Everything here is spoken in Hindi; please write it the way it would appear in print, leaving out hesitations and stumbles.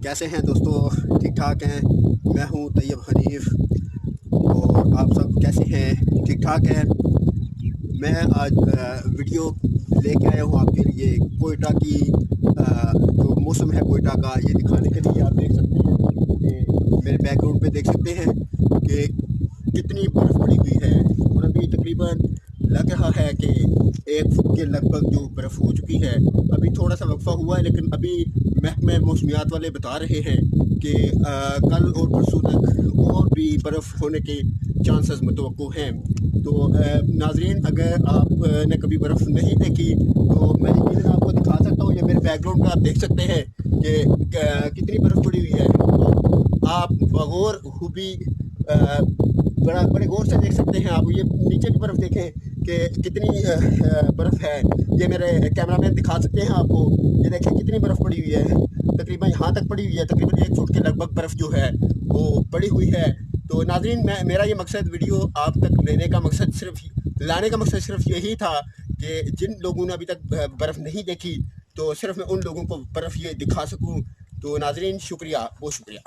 कैसे हैं दोस्तों? ठीक ठाक हैं। मैं हूं तैयब हनीफ और आप सब कैसे हैं? ठीक ठाक हैं। मैं आज वीडियो लेके आया हूं आपके लिए कोयटा की जो मौसम है कोयटा का, ये दिखाने के लिए। आप देख सकते हैं कि मेरे बैकग्राउंड पे देख सकते हैं कि कितनी बर्फ़ पड़ी हुई है और अभी तकरीबन लग रहा है कि 1 फुट के लगभग जो बर्फ़ हो चुकी है। अभी थोड़ा सा वक्फा हुआ है, लेकिन अभी महकमे मौसमियात वाले बता रहे हैं कि कल और परसों तक और भी बर्फ़ होने के चांसेस मुतवक्को हैं। तो नाजरीन, अगर आपने कभी बर्फ़ नहीं देखी तो मैं यकीनन आपको दिखा सकता हूँ। ये मेरे बैकग्राउंड पर आप देख सकते हैं कि कितनी बर्फ़ पड़ी हुई है। तो आप बगौर खूबी बड़े गौर से देख सकते हैं। आप ये नीचे की बर्फ़ देखें कि कितनी बर्फ़ है। ये मेरे कैमरामैन दिखा सकते हैं आपको। ये देखें कितनी बर्फ़ पड़ी हुई है, तकरीबन यहाँ तक पड़ी हुई है। तकरीबन 1 फुट के लगभग बर्फ़ जो है वो पड़ी हुई है। तो नाज़रीन, मेरा ये मकसद वीडियो आप तक लाने का मकसद सिर्फ यही था कि जिन लोगों ने अभी तक बर्फ़ नहीं देखी, तो सिर्फ मैं उन लोगों को बर्फ़ ये दिखा सकूँ। तो नाज़रीन, शुक्रिया, बहुत शुक्रिया।